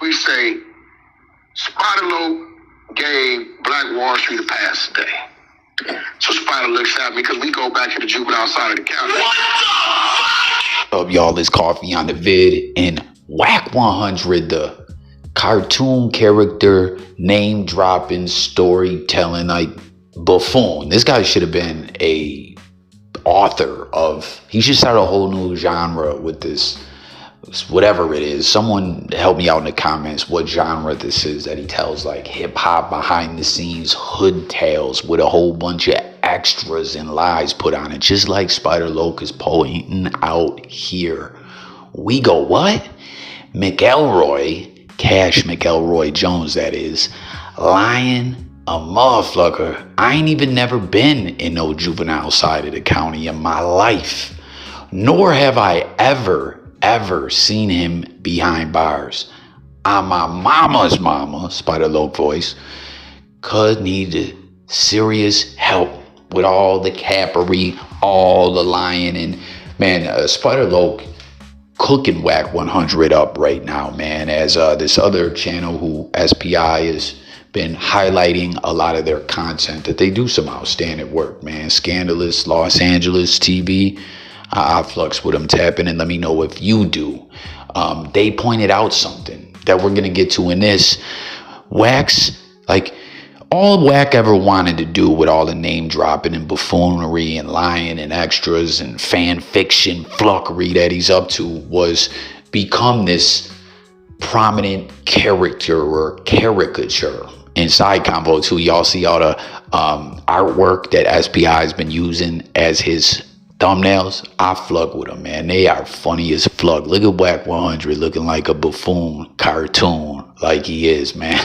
we say Spider-Lo gave Black Wall Street a pass today. So Spider looks at me because we go back to the juvenile side of the county. What the fuck? Up, y'all, it's Coffee on the Vid, and Wack100, the cartoon character, name dropping, storytelling, like buffoon. This guy should have been a author of. He should start a whole new genre with this. Whatever it is, someone help me out in the comments what genre this is that he tells, like hip-hop behind the scenes hood tales with a whole bunch of extras and lies put on it, just like Spider Locus pointing out here. We go, what? McElroy, Cash McElroy Jones, that is, lying a motherfucker. I ain't even never been in no juvenile side of the county in my life, nor have I ever seen him behind bars. I'm my mama's mama, Spider Loc voice, cuz needed serious help with all the cappery, all the lying, and man, Spider Loc cooking Wack100 up right now, man, as this other channel who SPI has been highlighting a lot of their content, that they do some outstanding work, man. Scandalous Los Angeles TV. I flux with them. Tap in and let me know if you do. They pointed out something that we're gonna get to in this. Wack's, like, all Wack ever wanted to do with all the name dropping and buffoonery and lying and extras and fan fiction fluckery that he's up to was become this prominent character or caricature. In side convo too, y'all see all the artwork that SPI has been using as his thumbnails. I flug with them, man. They are funny as fuck. Look at Wack100 looking like a buffoon cartoon, like he is, man.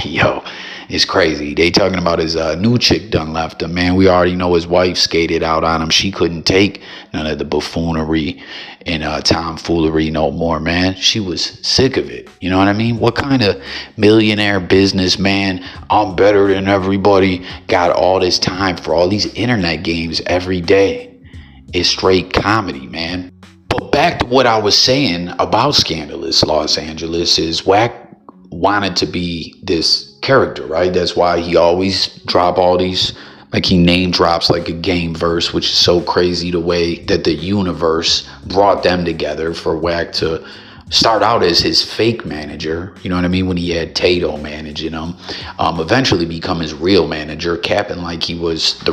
Yo, it's crazy. They talking about his new chick done left him, man. We already know his wife skated out on him. She couldn't take none of the buffoonery and tomfoolery no more, man. She was sick of it. You know what I mean? What kind of millionaire businessman, I'm better than everybody, got all this time for all these internet games every day? It's straight comedy, man. But back to what I was saying about Scandalous Los Angeles is Wack wanted to be this character, right? That's why he always drop all these, like he name drops like a game verse, which is so crazy the way that the universe brought them together for Wack to start out as his fake manager, you know what I mean, when he had Tato managing him, eventually become his real manager, capping like he was the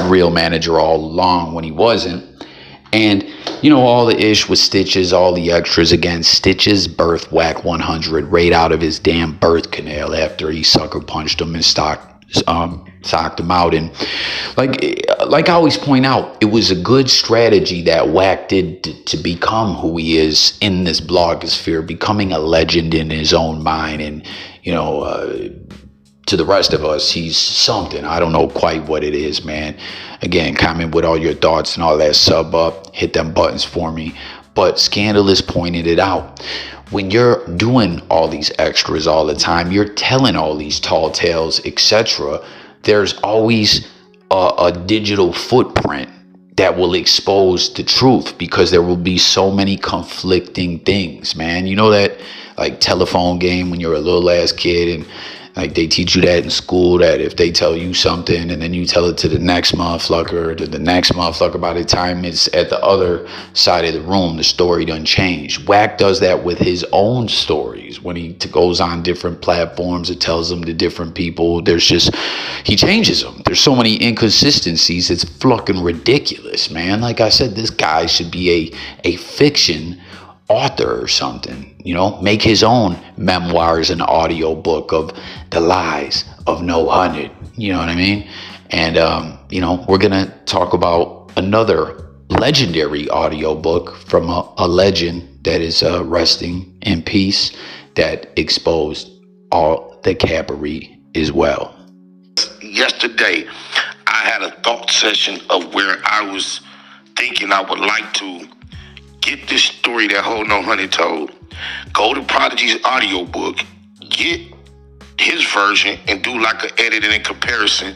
real manager all along when he wasn't. And you know, all the ish with Stitches, all the extras. Again, Stitches birthed Wack100 right out of his damn birth canal after he sucker punched him and socked him out. And like I always point out, it was a good strategy that Wack did to become who he is in this blogosphere, becoming a legend in his own mind. And you know, to the rest of us, he's something. I don't know quite what it is, man. Again, comment with all your thoughts and all that, sub up, hit them buttons for me. But Scandalous pointed it out. When you're doing all these extras all the time, you're telling all these tall tales, etc., there's always a digital footprint that will expose the truth, because there will be so many conflicting things, man. You know that like telephone game when you're a little ass kid, and like they teach you that in school, that if they tell you something and then you tell it to the next motherfucker, to the next motherfucker, by the time it's at the other side of the room, the story done changed. Wack does that with his own stories. When he goes on different platforms, it tells them to different people. There's just, he changes them. There's so many inconsistencies. It's fucking ridiculous, man. Like I said, this guy should be a fiction author or something, you know, make his own memoirs and audio book of the lies of No 100, you know what I mean? And you know, we're gonna talk about another legendary audio book from a legend that is resting in peace, that exposed all the cappery as well. Yesterday I had a thought session of where I was thinking I would like to get this story that Whole No Honey told. Go to Prodigy's audiobook, get his version, and do like an editing and comparison.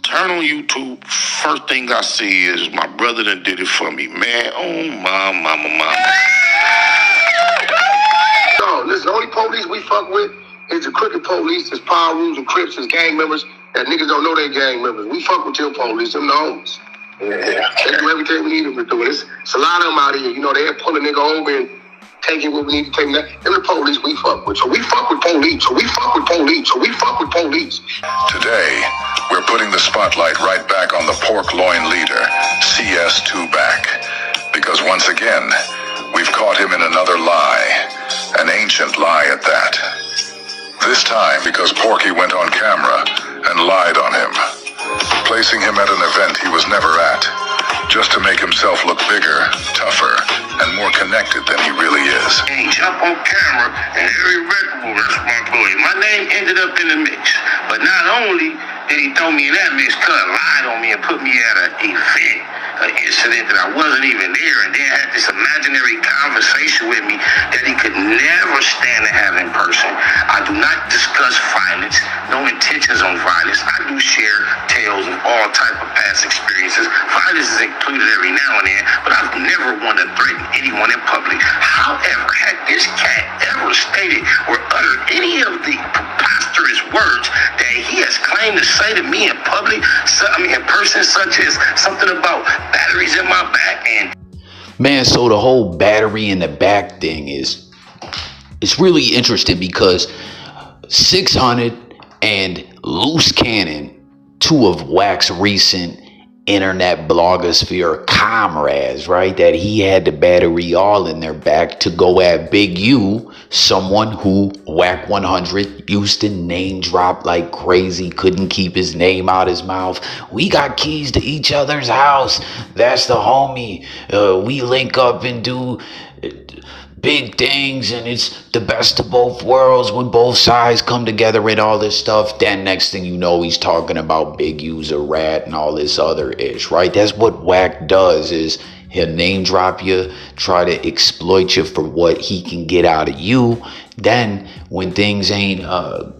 Turn on YouTube. First thing I see is my brother that did it for me. Man, oh my mama. No, listen, fuck with is the crooked police, his power rules and crips, his gang members, that niggas don't know they gang members. We fuck with your police, them the homies. Yeah. They do everything we need them to do. It's a lot of them out here, you know, they'll pull a nigga over and taking what we need to take. Them the police we fuck with. So we fuck with police. So we fuck with police. So we fuck with police. Today, we're putting the spotlight right back on the pork loin leader, CS2 Back. Because once again, we've caught him in another lie. An ancient lie at that. This time because Porky went on camera and lied on him, placing him at an event he was never at, just to make himself look bigger, tougher, and more connected than he really is. He jumped on camera and irreparable, that's my boy. My name ended up in the mix. But not only did he throw me in that mix, lied on me and put me at an event, an incident that I wasn't even there, and then had this imaginary conversation with me that he could never stand to have in person. I do not discuss violence, no intentions on violence. I do share tales of all type of past experiences. Violence is included every now and then, but I've never wanted to threaten anyone in public. However, had this cat ever stated or uttered any of the preposterous words that he has claimed to say to me in public, in person, such as something about batteries in my back and... Man, so the whole battery in the back thing is, it's really interesting because 600 and Loose Cannon, two of Wack's recent internet blogosphere comrades, right, that he had the battery all in their back to go at Big U, someone who Wack100 used to name drop like crazy, couldn't keep his name out his mouth. We got keys to each other's house. That's the homie. We link up and do big things, and it's the best of both worlds when both sides come together and all this stuff. Then next thing you know, he's talking about Big U's a rat and all this other ish, right? That's what Wack does, is he'll name drop you, try to exploit you for what he can get out of you. Then when things ain't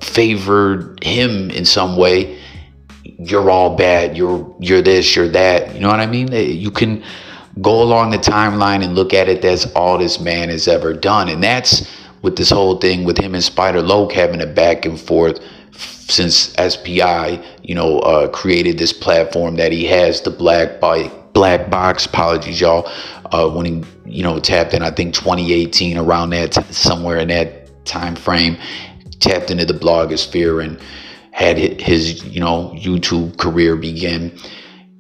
favored him in some way, you're all bad, you're this, you're that, you know what I mean? You can go along the timeline and look at it. That's all this man has ever done. And that's with this whole thing with him and Spider Locc having a back and forth since SPI, created this platform that he has, the Black Box. Apologies, y'all. When he, tapped in, I think 2018, around that, somewhere in that time frame, tapped into the blogosphere and had his, YouTube career begin.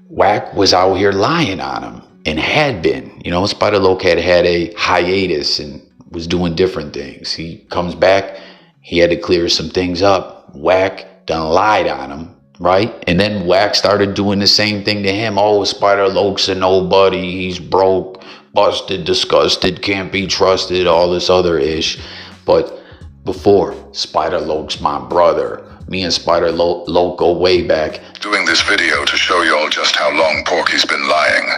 Wack was out here lying on him. And had been, Spider Locc had a hiatus and was doing different things. He comes back, he had to clear some things up. Wack done lied on him, right? And then Wack started doing the same thing to him. Oh, Spider Loc's a nobody, he's broke, busted, disgusted, can't be trusted, all this other ish. But before, Spider Loc's my brother. Me and Spider Locc go way back. Doing this video to show y'all just how long Porky's been lying,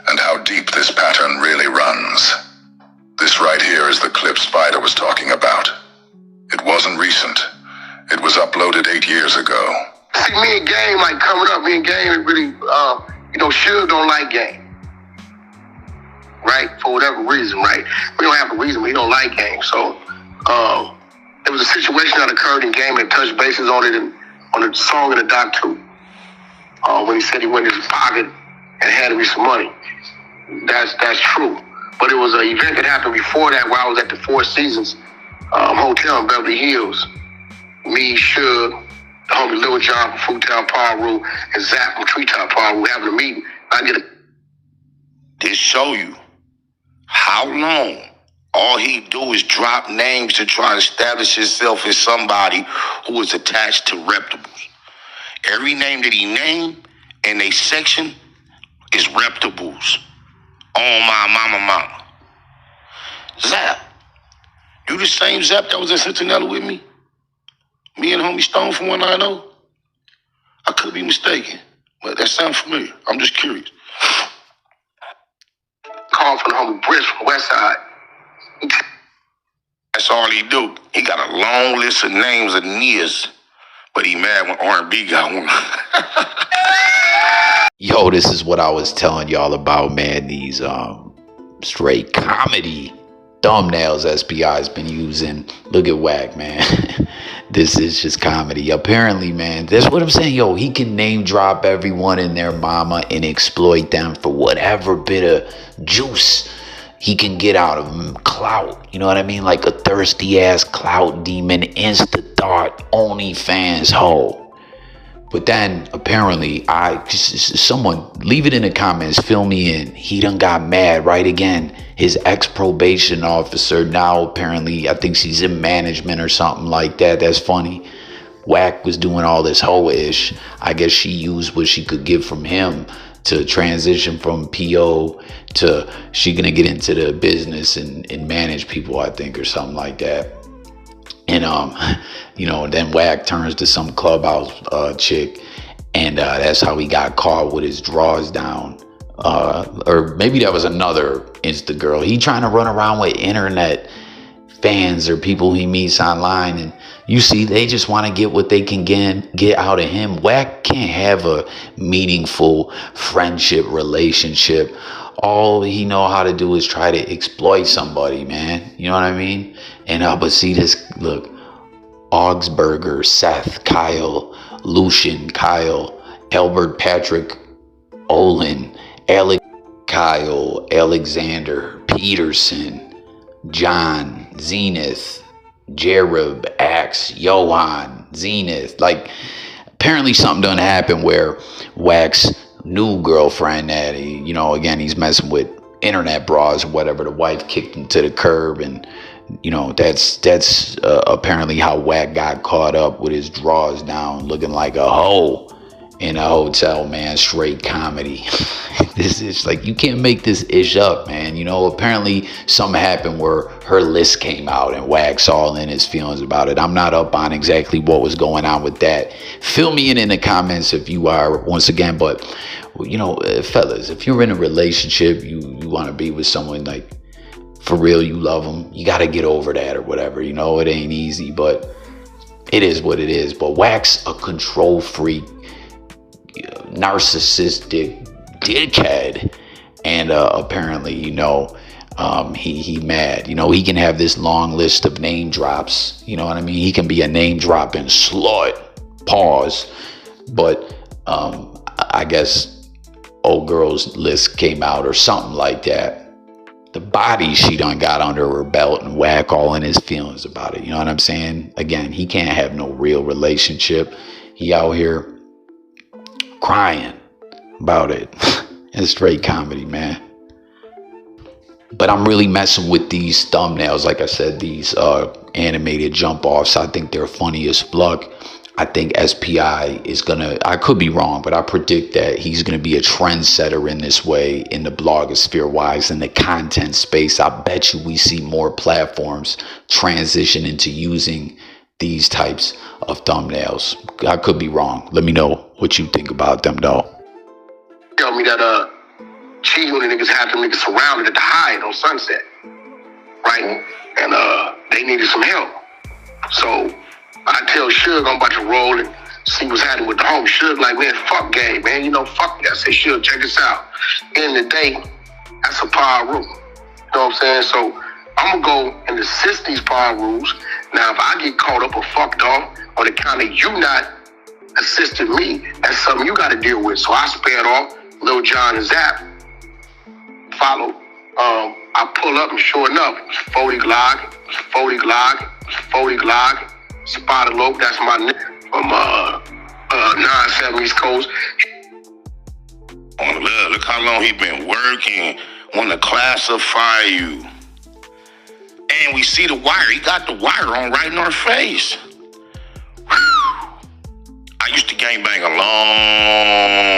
and how deep this pattern really runs. This right here is the clip Spider was talking about. It wasn't recent. It was uploaded 8 years ago. See, me and Game, coming up, me and Game really, Suge don't like Game. Right? For whatever reason, right? We don't have a reason, we don't like Game. So, there was a situation that occurred in Game and touched bases on it on the song in the doc too. When he said he went in his pocket and had me some money. That's true. But it was an event that happened before that where I was at the Four Seasons Hotel in Beverly Hills. Me, Suge, the homie Lil John from Foodtown Power Rule, and Zach from Treetop Power Rule having a meeting. This show you how long all he do is drop names to try to establish himself as somebody who is attached to reputables. Every name that he named in a section is reputables. On my mama. Zap, you the same Zap that was in Centinela with me? Me and homie Stone from 190? I could be mistaken, but that sounds familiar. I'm just curious. Call from the homie Britt from West Side. That's all he do. He got a long list of names of Nias, but he mad when R&B got one. Yo, this is what I was telling y'all about, man. These straight comedy thumbnails SPI's been using. Look at Wack, man. This is just comedy. Apparently, man, that's what I'm saying. Yo, he can name drop everyone and their mama and exploit them for whatever bit of juice he can get out of them. Clout, you know what I mean? Like a thirsty ass clout demon, insta thought, OnlyFans hoe. But then apparently, someone leave it in the comments, fill me in. He done got mad, right? Again, his ex-probation officer now apparently, I think she's in management or something like that. That's funny. Wack was doing all this hoe-ish. I guess she used what she could get from him to transition from PO to she gonna get into the business and manage people, I think, or something like that. And you know, then Wack turns to some clubhouse chick, and that's how he got caught with his drawers down. Or maybe that was another Insta girl. He trying to run around with internet fans or people he meets online, and you see they just want to get what they can get out of him. Wack can't have a meaningful friendship relationship. All he know how to do is try to exploit somebody, man. You know what I mean? And but see this, look, Augsburger, Seth, Kyle, Lucian, Kyle, Albert, Patrick, Olin, Alec, Kyle, Alexander, Peterson, John, Zenith, Jerub, Axe, Johan, Zenith. Like, apparently something done happen where Wack's new girlfriend that he, you know, again, he's messing with internet bras or whatever, the wife kicked him to the curb, and you know, that's apparently how Wack got caught up with his drawers down, looking like a hoe in a hotel, man. Straight comedy. This is like, you can't make this ish up, man. You know, apparently something happened where her list came out and Wack's all in his feelings about it. I'm not up on exactly what was going on with that. Fill me in the comments if you are, once again. But you know, fellas, if you're in a relationship, you want to be with someone, like, for real, you love them, you got to get over that or whatever. You know, it ain't easy, but it is what it is. But Wack's a control freak, narcissistic dickhead, and apparently, you know, he mad. You know, he can have this long list of name drops. You know what I mean? He can be a name dropping slut. Pause. But I guess old girl's list came out or something like that. The body she done got under her belt, and Wack all in his feelings about it. You know what I'm saying? Again, he can't have no real relationship. He out here crying about it. It's straight comedy, man. But I'm really messing with these thumbnails. Like I said, these animated jump offs, I think they're funny as fuck. I think SPI is gonna, I could be wrong, but I predict that he's gonna be a trendsetter in this way, in the blogosphere wise, in the content space. I bet you we see more platforms transition into using these types of thumbnails. I could be wrong. Let me know what you think about them, though. Tell me that g-unot niggas had them niggas surrounded at the Hyatt on Sunset, right? And they needed some help. So I tell Suge I'm about to roll and see what's happening with the home. Suge like, man, fuck game, man. You know, fuck that. I say, Suge, check this out. End of the day, that's a power rule. You know what I'm saying? So I'm going to go and assist these power rules. Now, if I get caught up or fucked off on account of you not assisting me, that's something you got to deal with. So I spared off Lil Jon and Zap. Follow. I pull up and sure enough, it was 40 Glocc, it was 40 Glocc, it was 40 Glocc. Spotted Lope, that's my nigga from 9-7 East Coast. Oh, look how long he been working. Want to classify you. And we see the wire. He got the wire on right in our face. Whew. I used to gangbang a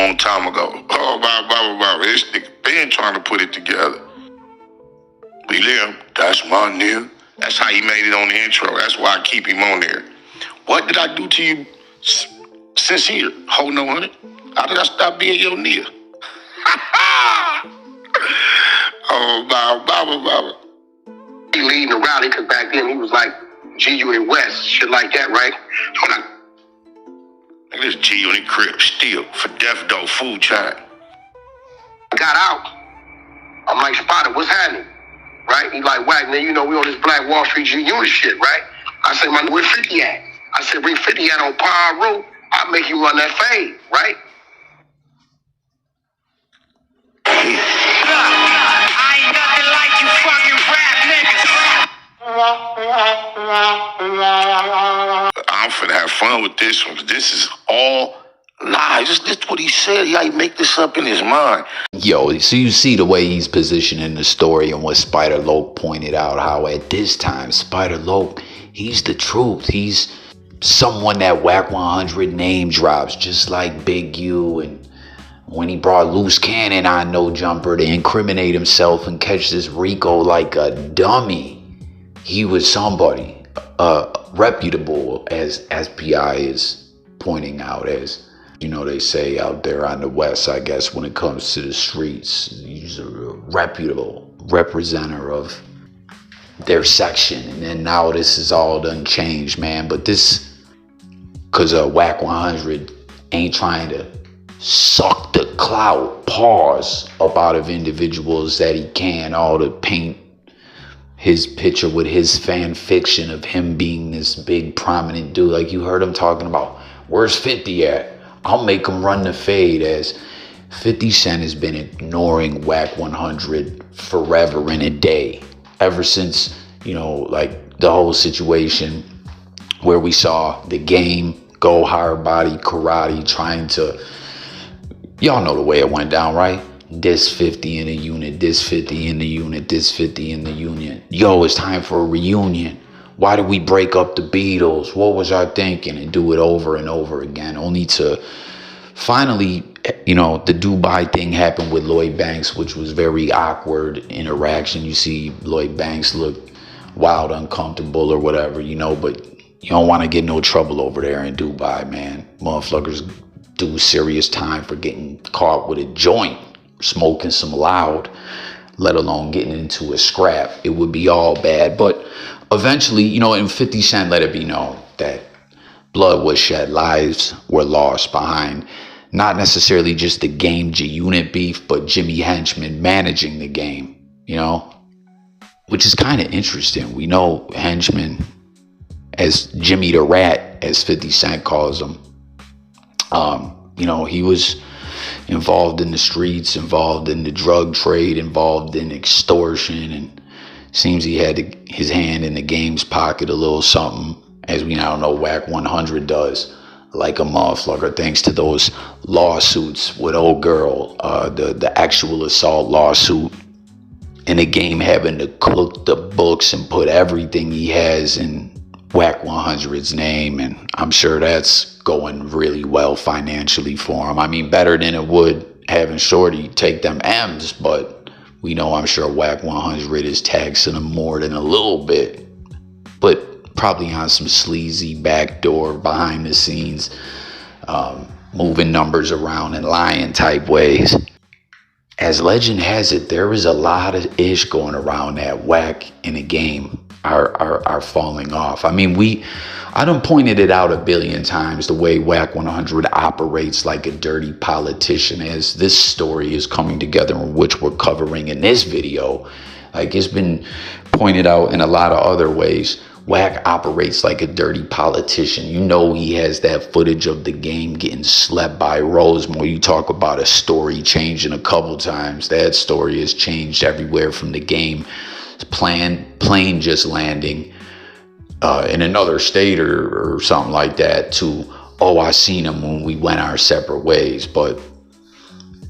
long time ago. Oh, blah. This nigga been trying to put it together. We live. That's my nigga. That's how he made it on the intro. That's why I keep him on there. What did I do to you since here? Hold no 100? How did I stop being your nigga? Oh, blah. He leading the rally because back then he was like g-unot West, shit like that, right? Look at this g-unot crib still for death dough food chain. I got out. I'm like, Spotted, what's happening? right? He like, Wack, man, you know, we on this Black Wall Street G-unot shit, right? I said, man, where 50 at? I said, bring 50 at on Power Road. I'll make you run that fade, right? I ain't nothing like you fucking rap niggas. I'm finna have fun with this one. This is all lies. This what he said. He make this up in his mind. Yo, so you see the way he's positioning the story and what Spider Locc pointed out, how at this time, Spider Locc, he's the truth. He's someone that Wack100 name drops, just like Big U, and when he brought Loose Cannon on No Jumper to incriminate himself and catch this Rico like a dummy, he was somebody reputable, as PI is pointing out, as you know, they say out there on the West, I guess, when it comes to the streets, he's a reputable representative of their section. And then now this is all done changed, man. But this, because Wack100 ain't trying to suck the clout, pause, up out of individuals that he can, all to paint his picture with his fan fiction of him being this big prominent dude. Like you heard him talking about, where's 50 at? I'll make him run the fade, as 50 Cent has been ignoring Wack100 forever and a day. Ever since, you know, like the whole situation where we saw the game go hard body karate trying to, y'all know the way it went down, right? This 50 in the unit, this 50 in the unit, this 50 in the unit. Yo, it's time for a reunion. Why did we break up the Beatles? What was I thinking? And do it over and over again, only to finally, you know, the Dubai thing happened with Lloyd Banks, which was very awkward interaction. You see Lloyd Banks look wild, uncomfortable or whatever, you know, but you don't want to get no trouble over there in Dubai, man. Motherfuckers do serious time for getting caught with a joint, smoking some loud, let alone getting into a scrap. It would be all bad. But eventually, you know, and 50 Cent let it be known that blood was shed, lives were lost behind not necessarily just the game G-unot beef, but Jimmy Henchman managing the game, you know, which is kind of interesting. We know Henchman as Jimmy the Rat, as 50 Cent calls him. You know, he was involved in the streets, involved in the drug trade, involved in extortion, and seems he had his hand in the game's pocket a little something, as we now know Wack100 does, like a motherfucker, thanks to those lawsuits with old girl, the actual assault lawsuit, and the game having to cook the books and put everything he has in Wack100's name. And I'm sure that's going really well financially for him. I mean, better than it would having Shorty take them M's, but we know, I'm sure Wack100 is taxing him more than a little bit, but probably on some sleazy backdoor behind the scenes, moving numbers around and lying type ways. As legend has it, there is a lot of ish going around that Wack in the game are falling off. I mean, I done pointed it out a billion times, the way Wack100 operates like a dirty politician, as this story is coming together, in which we're covering in this video. Like, it's been pointed out in a lot of other ways. Wack operates like a dirty politician. You know, he has that footage of the game getting slept by Rosemore. You talk about a story changing a couple times. That story has changed everywhere from the game plane just landing in another state or something like that, to, oh, I seen him when we went our separate ways. But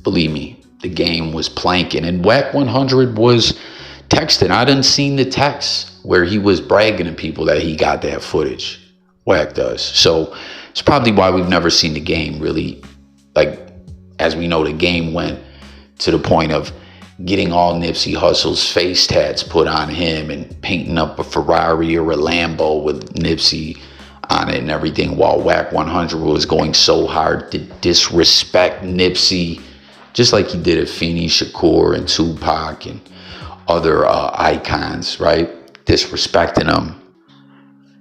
believe me, the game was planking, and Wack100 was texting. I done seen the text where he was bragging to people that he got that footage. Wack does. So it's probably why we've never seen the game really, like, as we know, the game went to the point of getting all Nipsey Hussle's face tats put on him and painting up a Ferrari or a Lambo with Nipsey on it and everything, while Wack100 was going so hard to disrespect Nipsey, just like he did Afeni Shakur and Tupac and other icons, right? Disrespecting them.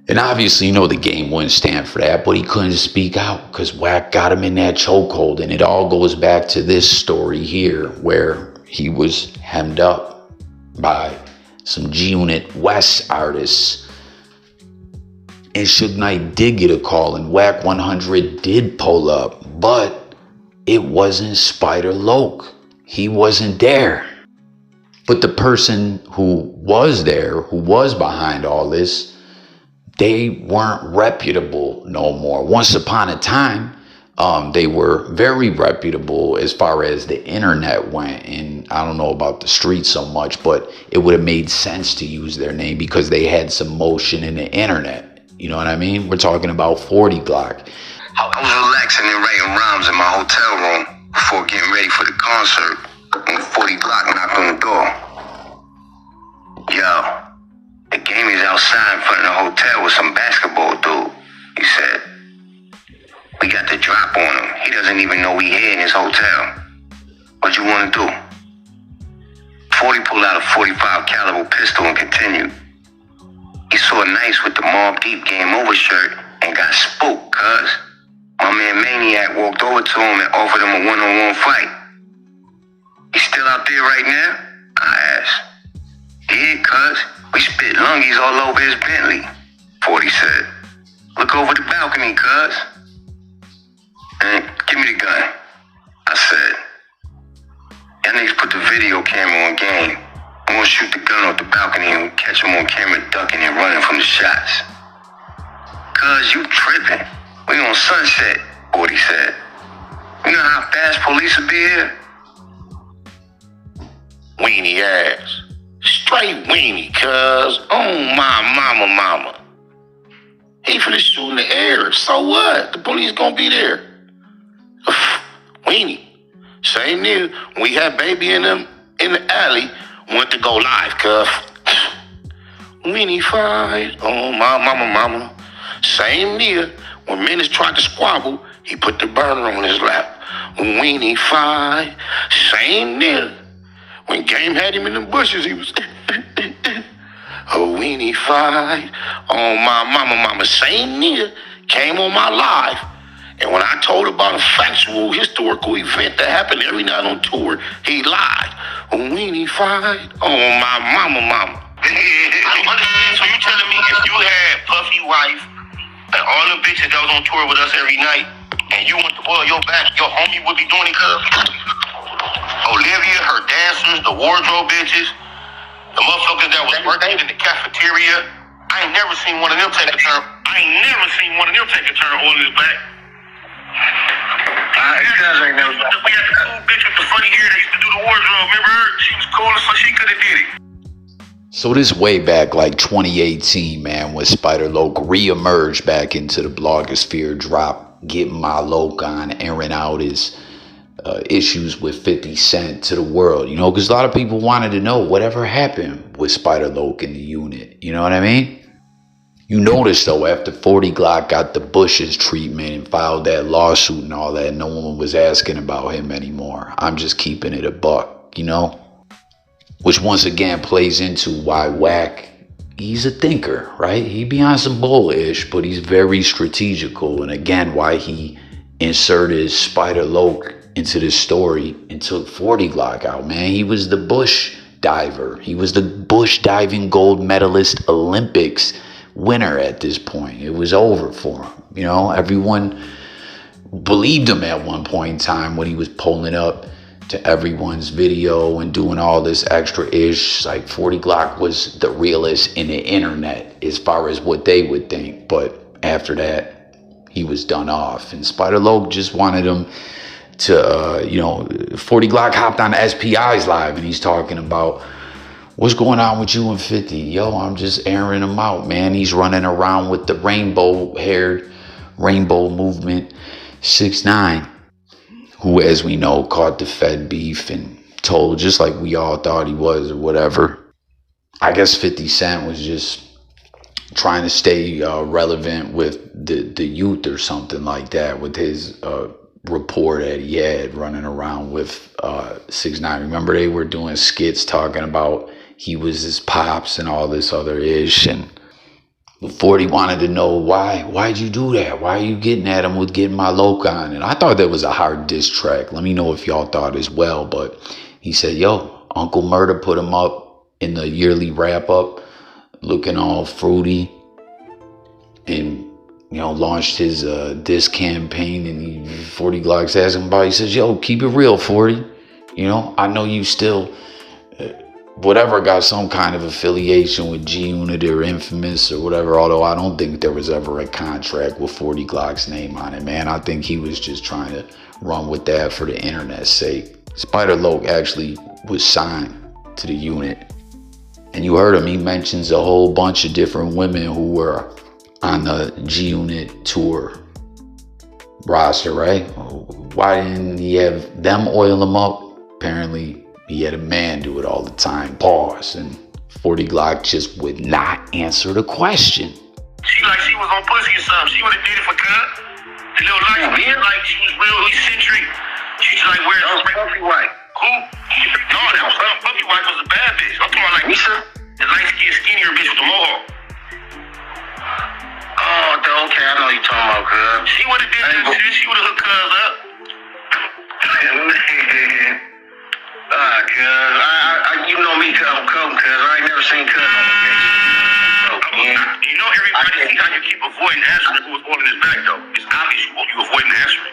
And obviously, you know, the game wouldn't stand for that, but he couldn't speak out because Wack got him in that chokehold. And it all goes back to this story here, where he was hemmed up by some G-Unit West artists. And Suge Knight did get a call, and Wack100 did pull up, but it wasn't Spider Locc. He wasn't there. But the person who was there, who was behind all this, they weren't reputable no more. Once upon a time, they were very reputable as far as the internet went. And I don't know about the streets so much, but it would have made sense to use their name because they had some motion in the internet. You know what I mean? We're talking about 40 Glocc. I was relaxing and writing rhymes in my hotel room before getting ready for the concert when 40 Glocc knocked on the door. Yo, the game is outside in front of the hotel with some basketball dude. He said, we got the drop on him. He doesn't even know we here in his hotel. What you want to do? 40 pulled out a 45 caliber pistol and continued. He saw Nice with the Mobb Deep Game Over shirt and got spooked, cuz. My man Maniac walked over to him and offered him a one-on-one fight. He still out there right now? I asked. Yeah, cuz. We spit lungies all over his Bentley. 40 said, look over the balcony, cuz. And give me the gun. I said, y'all niggas put the video camera on game. I'm gonna shoot the gun off the balcony and we'll catch him on camera ducking and running from the shots. Cuz, you tripping. We on Sunset, 40 said. You know how fast police will be here? Weenie ass. Straight weenie, cuz. Oh, my mama. He finna shoot in the air. So what? The police gonna be there. Weenie. Same nigga. We had baby in them in the alley. Went to go live, cuz. Weenie fight. Oh, my mama. Same nigga. When Menace tried to squabble, he put the burner on his lap. Weenie fight. Same nigga. When Game had him in the bushes, he was a weenie fight. Oh, my mama. Same nigga came on my live. And when I told about a factual, historical event that happened every night on tour, he lied. A weenie fight. Oh, my mama. I don't understand. So you telling me if you had Puffy wife and all the bitches that was on tour with us every night, and you went to boil your back, your homie would be doing it, cuz? Olivia, her dancers, the wardrobe bitches, the motherfuckers that was working in the cafeteria. I ain't never seen one of them take a turn. On his back. We had the cool bitch with the funny hair that used to do the wardrobe. Remember her? She was cool, so she could have did it. So this way back like 2018, man, when Spider Locc re-emerged back into the blogosphere, dropped Getting My Locc on, airing out his issues with 50 Cent to the world, you know, because a lot of people wanted to know whatever happened with Spider Locc in the unit, you know what I mean? You notice though, after 40 Glocc got the Bushes treatment and filed that lawsuit and all that, no one was asking about him anymore. I'm just keeping it a buck, you know? Which once again plays into why Wack, he's a thinker, right? He be on some bullish, but he's very strategical. And again, why he inserted Spider Locc into this story and took 40 Glocc out, man. He was the bush diver. He was the bush diving gold medalist Olympics winner at this point. It was over for him. You know, everyone believed him at one point in time when he was pulling up to everyone's video and doing all this extra ish. Like 40 Glocc was the realest in the internet as far as what they would think. But after that, he was done off. And Spider Locc just wanted him to, 40 Glocc hopped on SPI's live and he's talking about what's going on with you and 50. Yo, I'm just airing him out, man. He's running around with the rainbow-haired, rainbow movement 6ix9ine, who, as we know, caught the Fed beef and told just like we all thought he was or whatever. I guess 50 Cent was just trying to stay relevant with the youth or something like that with his report that he had running around with 6ix9ine. Remember, they were doing skits talking about he was his pops and all this other ish, and 40 wanted to know why'd you do that? Why are you getting at him with Getting My Locc on? And I thought that was a hard diss track. Let me know if y'all thought as well. But he said, yo, Uncle Murder put him up in the yearly wrap up, looking all fruity, and launched his diss campaign, and 40 Glock's asked him about it. He says, yo, keep it real, 40. I know you still whatever got some kind of affiliation with G-Unit or Infamous or whatever, although I don't think there was ever a contract with 40 Glock's name on it, man. I think he was just trying to run with that for the internet's sake. Spider Loc actually was signed to the unit, and you heard him, he mentions a whole bunch of different women who were on the G-Unit tour roster, right? Why didn't he have them oil him up? Apparently he had a man do it all the time. Pause. And 40 Glocc just would not answer the question. She like she was on pussy or something. She would have did it for Cub. The little light skin, like she was real eccentric. She's like, where's Puffy White? Who? No, that was Puffy White was a bad bitch. I'm talking about like Lisa, the light skin, skinnier bitch with the mohawk. Oh, okay, I know you talking about, Cub. She would have did that shit. She would have hooked Cuz up. Cuz, you know me, I'm cold, cuz I ain't never seen Cuz on vacation. Everybody see how you keep avoiding answering who was holding his back, though. It's obvious you avoiding answering.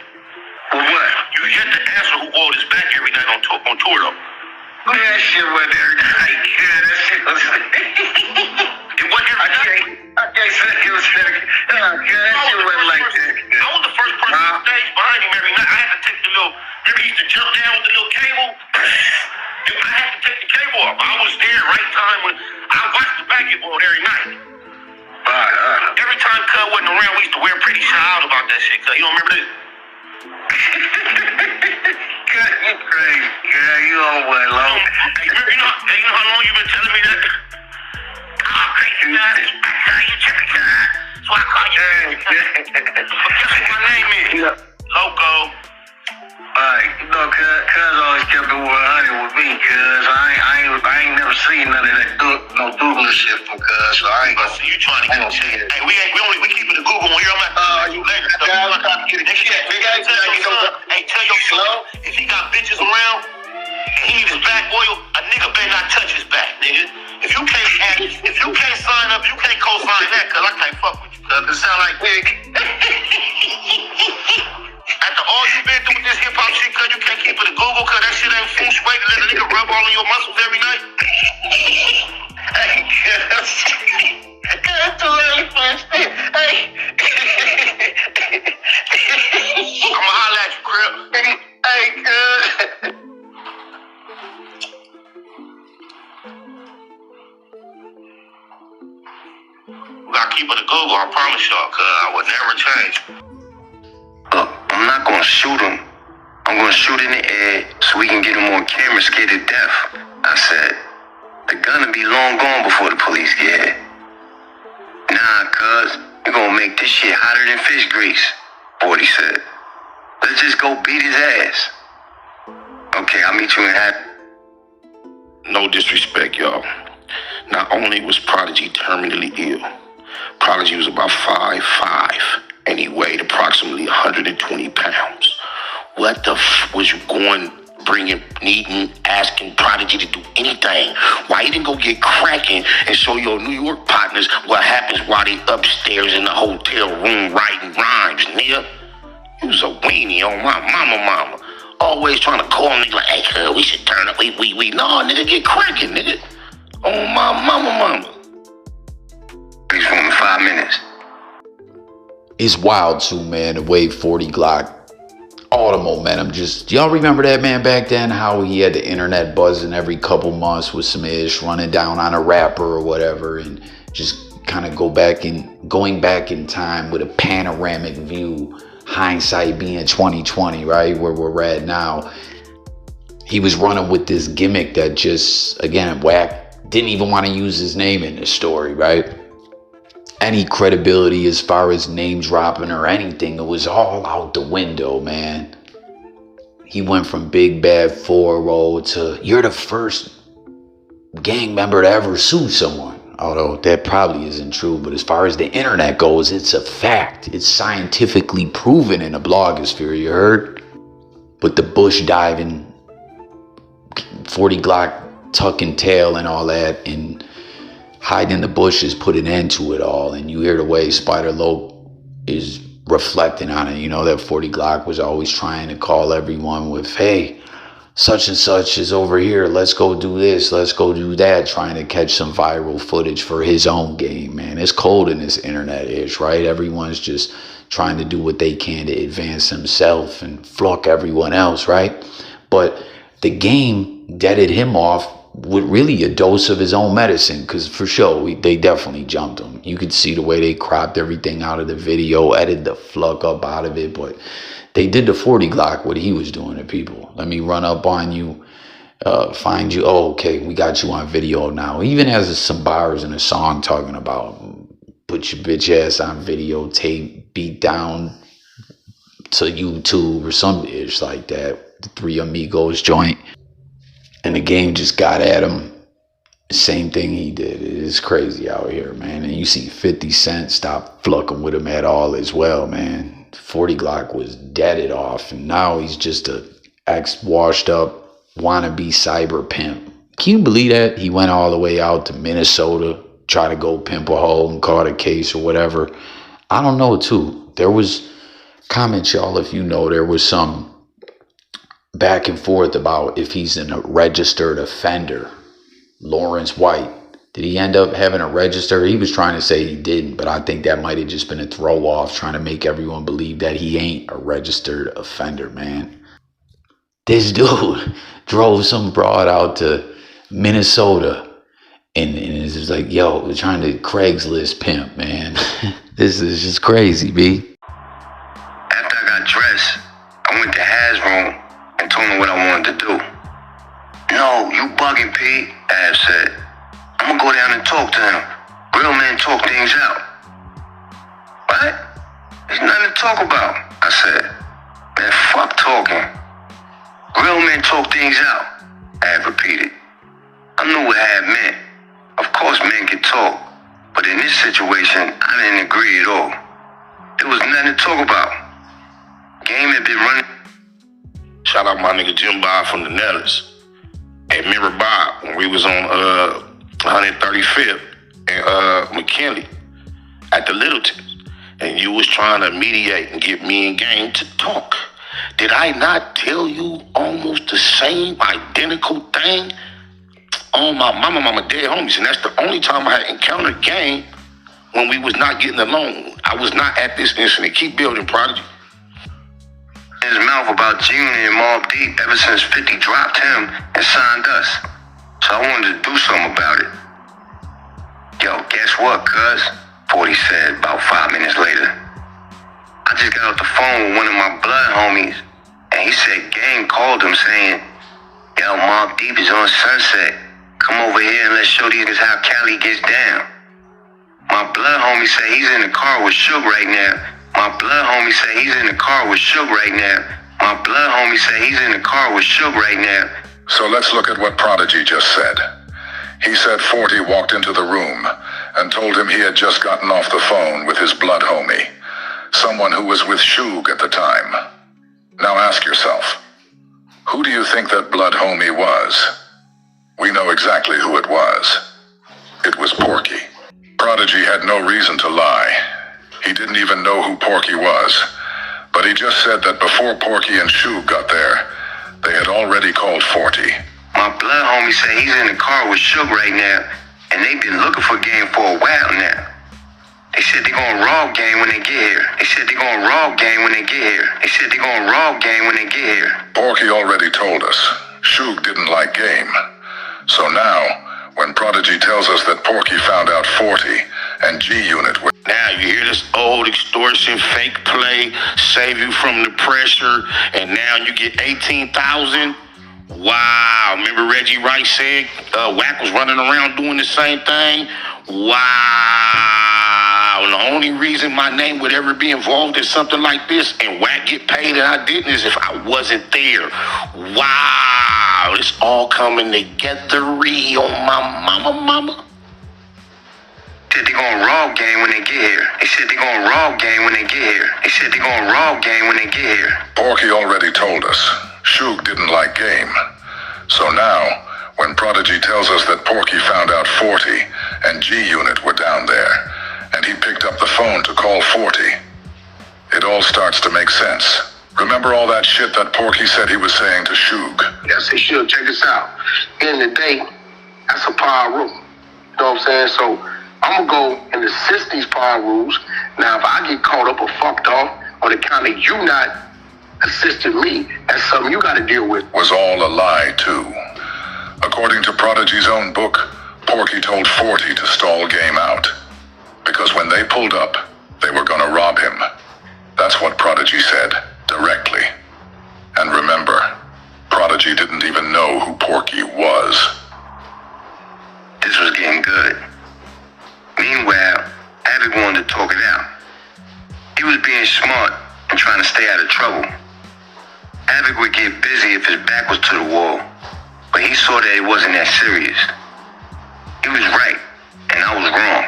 For what? You get to answer who held his back every night on tour, though. Man, that shit wasn't every night, cuz. That shit was... It wasn't every night. I can't say it was every night. That shit wasn't like that. I was the first person on stage behind him every night. I had to take the little... Remember he used to jump down with the little cable? Dude, I had to take the cable off. I was there right time when... I watched the basketball every night. Every time Cuz wasn't around, we used to wear pretty shy out about that shit, Cuz. You don't remember this? Cuz, you crazy, Cuz. You on what, long? Hey, you know how long you been telling me that? Oh, crazy, Cuz. You tripping, Cuz. That's why I call you. But guess what my name is? Loco. Cuz always kept it 100 with me, cuz I ain't never seen none of that no Google shit from Cuz, so I ain't gonna see you trying to get a chance. Hey, we keep it a Google on here. I'm like, you later. Hey, tell your son if he got bitches around and he need his back oil, a nigga better not touch his back, nigga. If you can't sign up, you can't co-sign that, cuz I can't fuck with you, cuz it sound like big. After all you been through with this hip hop shit, cuz you can't keep it a Google, cuz that shit ain't feng shui to let a nigga rub all of your muscles every night. Hey, cuz. Cuz, it's too early for this shit. Hey. I'ma holla at you, Crip. Hey, cuz. We gotta keep it a Google, I promise y'all, cuz I would never change. I'm not gonna shoot him. I'm gonna shoot in the air so we can get him on camera scared to death. I said, the gun will be long gone before the police get here. Nah, cuz, we're gonna make this shit hotter than fish grease, 40 said. Let's just go beat his ass. Okay, I'll meet you in half. No disrespect, y'all. Not only was Prodigy terminally ill, Prodigy was about 5'5", and he weighed approximately 120 pounds. What the was you going, needing, asking Prodigy to do anything? Why you didn't go get cracking and show your New York partners what happens while they upstairs in the hotel room writing rhymes, nigga? You was a weenie on my mama. Always trying to call nigga like, hey, we should turn up, we. No, nigga, get cracking, nigga. On my mama. He's for 5 minutes. It's wild too, man, the way 40 Glocc, all the momentum, y'all remember that, man, back then, how he had the internet buzzing every couple months with some ish, running down on a rapper or whatever, and just kind of going back in time with a panoramic view, hindsight being 2020, right, where we're at now. He was running with this gimmick that just, again, Wack didn't even want to use his name in this story, right? Any credibility as far as name dropping or anything, it was all out the window, man. He went from Big Bad 4-0 to you're the first gang member to ever sue someone. Although that probably isn't true, but as far as the internet goes, it's a fact. It's scientifically proven in the blogosphere, you heard? But the bush diving, 40 Glocc tucking tail and all that and hiding in the bushes put an end to it all. And you hear the way Spider-Loc is reflecting on it. You know that 40 Glocc was always trying to call everyone with, hey, such and such is over here, let's go do this, let's go do that, trying to catch some viral footage for his own game, man. It's cold in this internet ish, right? Everyone's just trying to do what they can to advance themselves and fuck everyone else, right? But the game deaded him off with really a dose of his own medicine, because for sure they definitely jumped him. You could see the way they cropped everything out of the video, edited the fuck up out of it, but they did the 40 Glocc what he was doing to people. Let me run up on you, find you. Oh, okay, we got you on video now. Even has some bars in a song talking about put your bitch ass on videotape, beat down to YouTube or some ish like that. The Three Amigos joint. And the game just got at him. Same thing he did. It is crazy out here, man. And you see 50 Cent stop fucking with him at all as well, man. 40 Glocc was deaded off, and now he's just a ex-washed up wannabe cyber pimp. Can you believe that? He went all the way out to Minnesota, try to go pimp a hole and caught a case or whatever. I don't know, too. There was, comment y'all if you know, there was some back and forth about if he's a registered offender. Lawrence White, did he end up having a register? He was trying to say he didn't, but I think that might have just been a throw off, trying to make everyone believe that he ain't a registered offender, man. This dude drove some broad out to Minnesota and it's just like, yo, we're trying to Craigslist pimp, man. This is just crazy, B. After I got dressed, I went to Haz's room and told him what I wanted to do. No, you bugging, Pete, Av said. I'm gonna go down and talk to him. Real men talk things out. What? There's nothing to talk about, I said. Man, fuck talking. Real men talk things out, Av repeated. I knew what Av meant. Of course men can talk, but in this situation, I didn't agree at all. There was nothing to talk about. Game had been running. Shout out my nigga Jim Bob from the Nellis. And remember Bob, when we was on 135th and McKinley at the Littletons, and you was trying to mediate and get me and Game to talk. Did I not tell you almost the same identical thing on my mama dead homies? And that's the only time I had encountered Game when we was not getting along. I was not at this incident. Keep building, Prodigy. His mouth about g-unot and Mobb Deep ever since 50 dropped him and signed us. So I wanted to do something about it. Yo, guess what, cuz? 40 said about 5 minutes later. I just got off the phone with one of my blood homies, and he said Gang called him saying, yo, Mobb Deep is on Sunset. Come over here and let's show these niggas how Cali gets down. My blood homie said he's in the car with Suge right now. My blood homie say he's in the car with Suge right now. My blood homie say he's in the car with Suge right now. So let's look at what Prodigy just said. He said 40 walked into the room and told him he had just gotten off the phone with his blood homie, someone who was with Suge at the time. Now ask yourself, who do you think that blood homie was? We know exactly who it was. It was Porky. Prodigy had no reason to lie. He didn't even know who Porky was, but he just said that before Porky and Suge got there, they had already called 40. My blood homie say he's in the car with Suge right now, and they've been looking for Game for a while now. They said they're gonna rob Game when they get here. They said they're gonna rob Game when they get here. They said they're gonna rob Game when they get here. Porky already told us Suge didn't like Game. So now, when Prodigy tells us that Porky found out 40 and G-Unit were... Now you hear this old extortion fake play, save you from the pressure, and now you get 18,000? Wow, remember Reggie Rice said Wack was running around doing the same thing? Wow, and the only reason my name would ever be involved in something like this and Wack get paid and I didn't is if I wasn't there. Wow, it's all coming together on my mama. Said they gonna rob Game when they get here. They said they gonna rob Game when they get here. They said they gonna rob Game when they get here. Porky already told us Suge didn't like Game. So now, when Prodigy tells us that Porky found out 40 and G-Unit were down there, and he picked up the phone to call 40. It all starts to make sense. Remember all that shit that Porky said he was saying to Suge? Yes, he should. Check this out. In the day, that's a power rule. You know what I'm saying? So I'm going to go and assist these power rules. Now, if I get caught up or fucked off on account of you not assisting me, that's something you got to deal with. Was all a lie, too. According to Prodigy's own book, Porky told 40 to stall game out. Because when they pulled up, they were gonna rob him. That's what Prodigy said, directly. And remember, Prodigy didn't even know who Porky was. This was getting good. Meanwhile, Abbott wanted to talk it out. He was being smart and trying to stay out of trouble. Abbott would get busy if his back was to the wall, but he saw that it wasn't that serious. He was right, and I was wrong,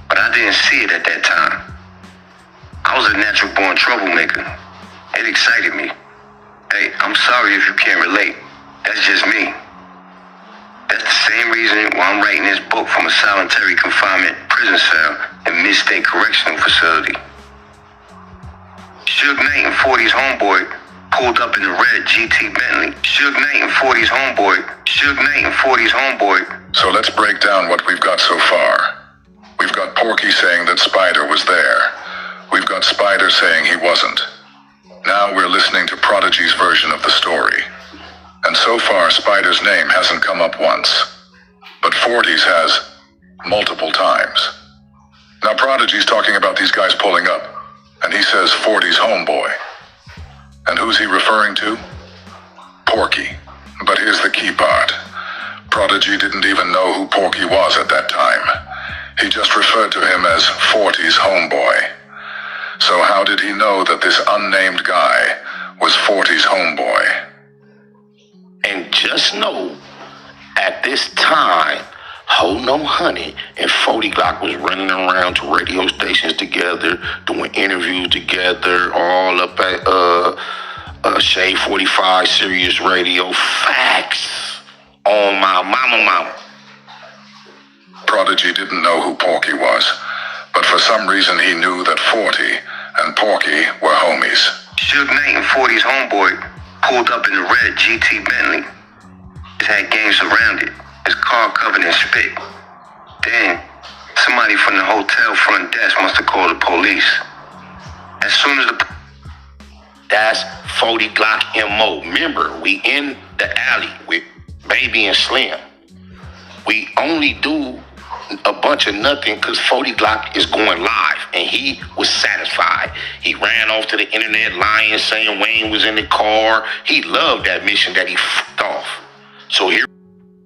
but I didn't see it at that time. I was a natural-born troublemaker. It excited me. Hey, I'm sorry if you can't relate. That's just me. That's the same reason why I'm writing this book from a solitary confinement prison cell in Mid-State Correctional Facility. Suge Knight and 40's homeboy pulled up in a red GT Bentley. Suge Knight and 40's homeboy. So let's break down what we've got so far. We've got Porky saying that Spider was there. We've got Spider saying he wasn't. Now we're listening to Prodigy's version of the story. And so far, Spider's name hasn't come up once. But 40's has multiple times. Now Prodigy's talking about these guys pulling up, and he says 40's homeboy. And who's he referring to? Porky. But here's the key part. Prodigy didn't even know who Porky was at that time. He just referred to him as 40's homeboy. So how did he know that this unnamed guy was 40's homeboy? And just know, at this time, Wack100 and 40 Glocc was running around to radio stations together, doing interviews together, all up at Shade 45, Sirius Radio. Facts on my mama. Prodigy didn't know who Porky was, but for some reason he knew that 40 and Porky were homies. Suge Knight and 40's homeboy pulled up in a red GT Bentley. It had game surrounded, his car covered in spit. Then, somebody from the hotel front desk must have called the police. As soon as that's 40 Glocc MO. Remember, we in the alley with Baby and Slim. We only do a bunch of nothing because 40 Glocc is going live, and he was satisfied. He ran off to the internet lying, saying Wayne was in the car. He loved that mission that he f***ed off.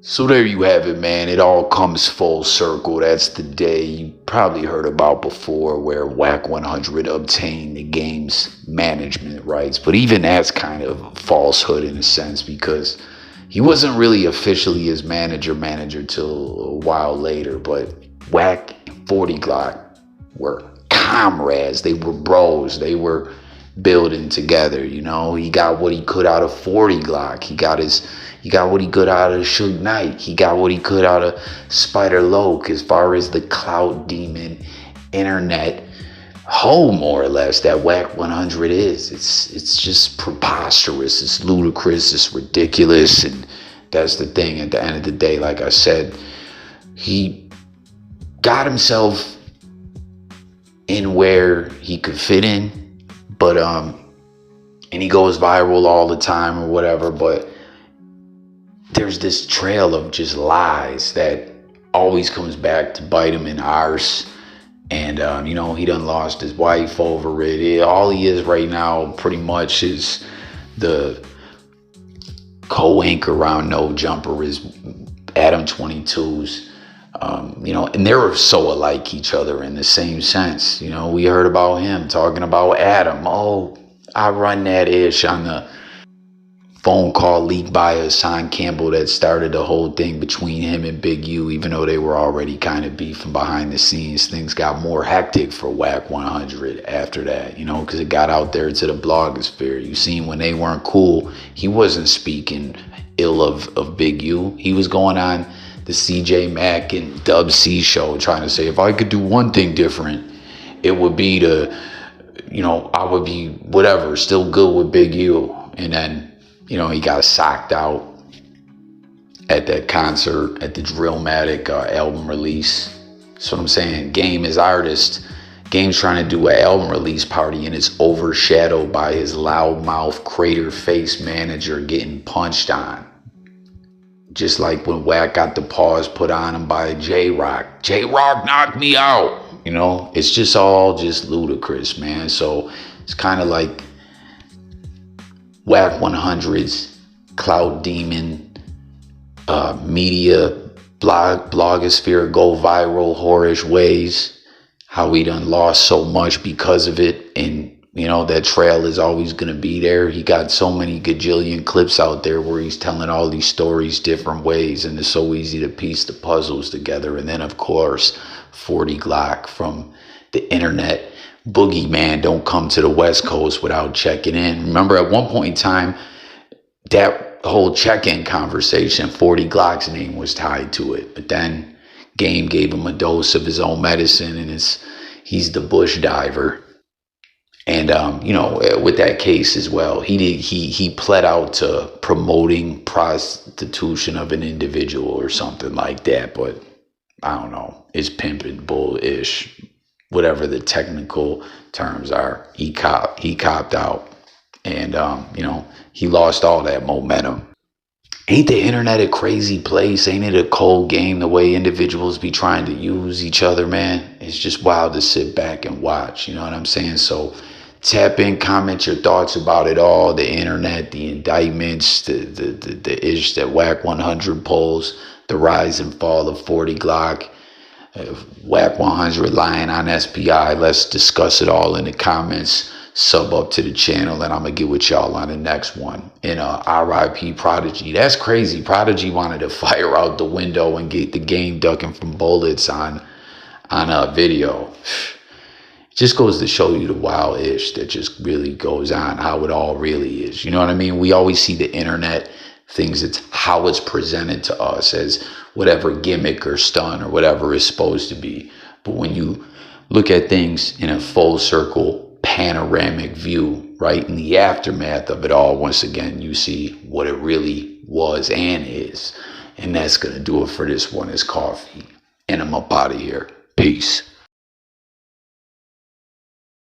So there you have it, man. It all comes full circle. That's the day you probably heard about before where Wack100 obtained the game's management rights. But even that's kind of a falsehood in a sense, because he wasn't really officially his manager till a while later. But Wack and 40 Glocc were comrades. They were bros. They were building together, you know. He got what he could out of 40 Glocc. He got what he could out of Suge Knight. He got what he could out of Spider Locus as far as the clout demon internet hoe, more or less, that Wack100 is. It's just preposterous. It's ludicrous. It's ridiculous. And that's the thing. At the end of the day, like I said, he got himself in where he could fit in. But, and he goes viral all the time or whatever, but there's this trail of just lies that always comes back to bite him in the arse. And, you know, he done lost his wife over it. All he is right now pretty much is the co-anchor around No Jumper is Adam 22's. You know, and they're so alike each other in the same sense. You know, we heard about him talking about Adam. Oh, I run that ish on the phone call leaked by Hassan Campbell that started the whole thing between him and Big U, even though they were already kind of beefing behind the scenes. Things got more hectic for Wack100 after that, you know, because it got out there to the blogosphere. You seen when they weren't cool, he wasn't speaking ill of Big U. He was going on the CJ Mack and Dub C show trying to say, if I could do one thing different, it would be to, you know, I would be whatever, still good with Big U. And then, you know, he got socked out at that concert at the Drillmatic album release. That's what I'm saying. Game is artist. Game's trying to do an album release party and it's overshadowed by his loudmouth crater face manager getting punched on. Just like when Wack got the paws put on him by J-Rock. J-Rock knocked me out. You know, it's just all just ludicrous, man. So it's kind of like Wack100's clout demon, media, blogosphere go viral, whorish ways. How we done lost so much because of it. And, you know, that trail is always going to be there. He got so many gajillion clips out there where he's telling all these stories different ways. And it's so easy to piece the puzzles together. And then, of course, 40 Glocc from the internet. Boogeyman don't come to the West Coast without checking in. Remember, at one point in time, that whole check-in conversation, 40 Glock's name was tied to it. But then Game gave him a dose of his own medicine, and he's the bush diver. And you know, with that case as well, he pled out to promoting prostitution of an individual or something like that. But I don't know, it's pimping, bull-ish, whatever the technical terms are. He copped out, and you know, he lost all that momentum. Ain't the internet a crazy place? Ain't it a cold game, the way individuals be trying to use each other, man? It's just wild to sit back and watch, you know what I'm saying? So tap in, comment your thoughts about it all, the internet, the indictments, the ish that Wack100 pulls, the rise and fall of 40 Glocc, Wack100 lying on SPI. Let's discuss it all in the comments. Sub up to the channel, and I'm gonna get with y'all on the next one. And RIP Prodigy. That's crazy. Prodigy wanted to fire out the window and get the game ducking from bullets on a video. It just goes to show you the wild ish that just really goes on, how it all really is. You know what I mean? We always see the internet things, it's how it's presented to us as whatever gimmick or stunt or whatever it's supposed to be. But when you look at things in a full circle panoramic view, right, in the aftermath of it all, once again you see what it really was and is. And that's gonna do it for this one. Is coffee, and I'm up out of here. Peace.